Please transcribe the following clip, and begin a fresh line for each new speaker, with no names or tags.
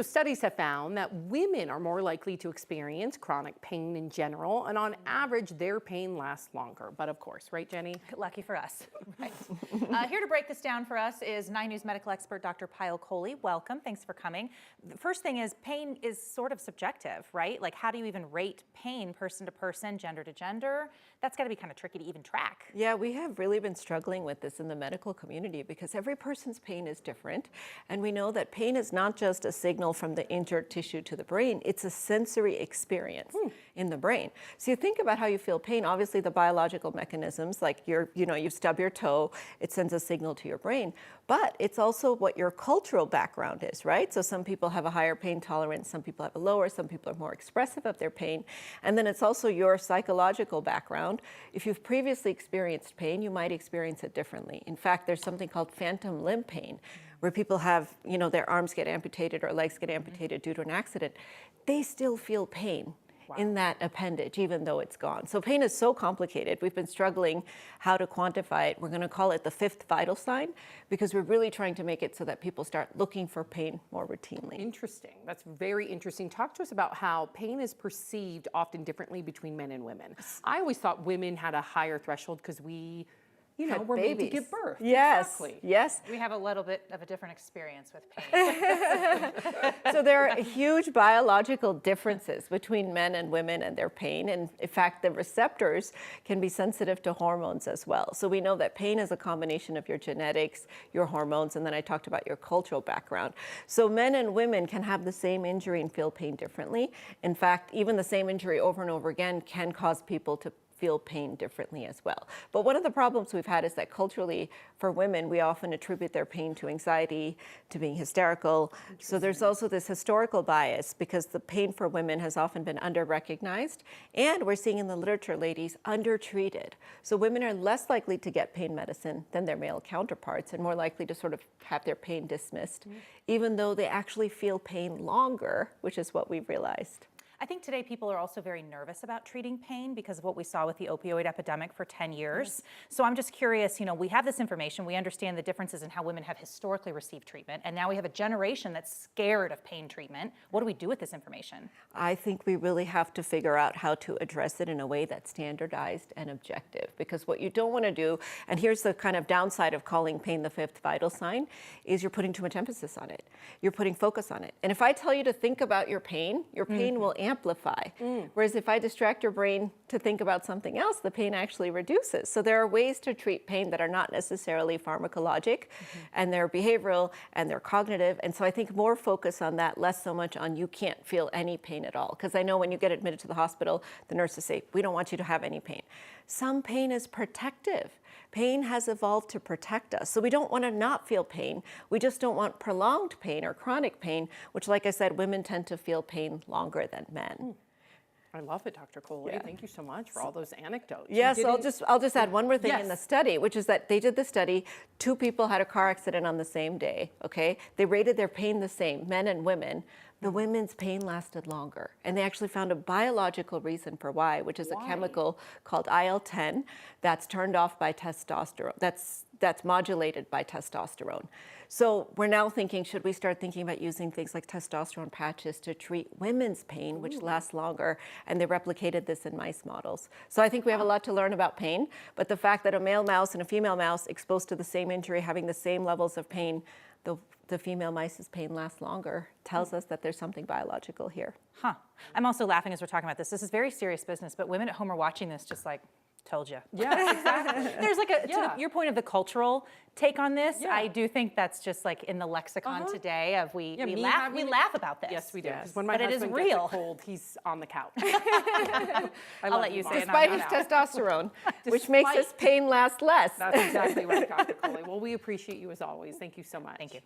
So studies have found that women are more likely to experience chronic pain in general, and on average, their pain lasts longer. But of course, right, Jenny?
Lucky for us. Right. Here to break this down for us is 9 News medical expert Dr. Payal Kohli. Welcome. Thanks for coming. The first thing is pain is sort of subjective, right? Like, how do you even rate pain person to person, gender to gender? That's got to be kind of tricky to even track.
Yeah, we have really been struggling with this in the medical community because every person's pain is different. And we know that pain is not just a signal from the injured tissue to the brain, it's a sensory experience in the brain. So you think about how you feel pain, obviously the biological mechanisms, like you stub your toe, it sends a signal to your brain, but it's also what your cultural background is, right? So some people have a higher pain tolerance, some people have a lower, some people are more expressive of their pain. And then it's also your psychological background. If you've previously experienced pain, you might experience it differently. In fact, there's something called phantom limb pain, where people have, their arms get amputated or legs get amputated due to an accident. They still feel pain in that appendage, even though it's gone. So pain is so complicated. We've been struggling how to quantify it. We're going to call it the fifth vital sign because we're really trying to make it so that people start looking for pain more routinely.
Interesting. That's very interesting. Talk to us about how pain is perceived often differently between men and women. I always thought women had a higher threshold because we're made to give birth.
Yes,
exactly.
Yes.
We have a little bit of a different experience with pain.
So there are huge biological differences between men and women and their pain. And in fact, the receptors can be sensitive to hormones as well. So we know that pain is a combination of your genetics, your hormones, and then I talked about your cultural background. So men and women can have the same injury and feel pain differently. In fact, even the same injury over and over again can cause people to feel pain differently as well. But one of the problems we've had is that culturally, for women, we often attribute their pain to anxiety, to being hysterical. So there's also this historical bias because the pain for women has often been under-recognized, and we're seeing in the literature, ladies, undertreated. So women are less likely to get pain medicine than their male counterparts and more likely to sort of have their pain dismissed, even though they actually feel pain longer, which is what we've realized.
I think today people are also very nervous about treating pain because of what we saw with the opioid epidemic for 10 years. So I'm just curious, we have this information, we understand the differences in how women have historically received treatment, and now we have a generation that's scared of pain treatment. What do we do with this information?
I think we really have to figure out how to address it in a way that's standardized and objective, because what you don't want to do, and here's the kind of downside of calling pain the fifth vital sign, is you're putting too much emphasis on it. You're putting focus on it. And if I tell you to think about your pain will amplify. Whereas if I distract your brain to think about something else, the pain actually reduces. So there are ways to treat pain that are not necessarily pharmacologic, and they're behavioral and they're cognitive. And so I think more focus on that, less so much on you can't feel any pain at all. Because I know when you get admitted to the hospital, the nurses say, we don't want you to have any pain. Some pain is protective. Pain has evolved to protect us. So we don't want to not feel pain. We just don't want prolonged pain or chronic pain, which, like I said, women tend to feel pain longer than men.
I love it, Dr. Kohli. Yeah. Thank you so much for all those anecdotes.
Yes, I'll just add one more thing in the study, which is that they did the study. 2 people had a car accident on the same day, okay? They rated their pain the same, men and women. The women's pain lasted longer. And they actually found a biological reason for why, which is a chemical called IL-10 that's turned off by testosterone, that's modulated by testosterone. So we're now thinking, should we start thinking about using things like testosterone patches to treat women's pain, which lasts longer? And they replicated this in mice models. So I think we have a lot to learn about pain, but the fact that a male mouse and a female mouse exposed to the same injury, having the same levels of pain, the female mice's pain lasts longer, tells us that there's something biological here.
I'm also laughing as we're talking about this. This is very serious business, but women at home are watching this just like, told you.
Yes, exactly.
There's like to your point of the cultural take on this, I do think that's just like in the lexicon today of we laugh about this.
Yes, we do. When my husband gets a cold, he's on the couch.
I'll let you say it.
Despite his testosterone, which makes his pain last less.
That's exactly right, Dr. Kohli. Well, we appreciate you as always. Thank you so much.
Thank you.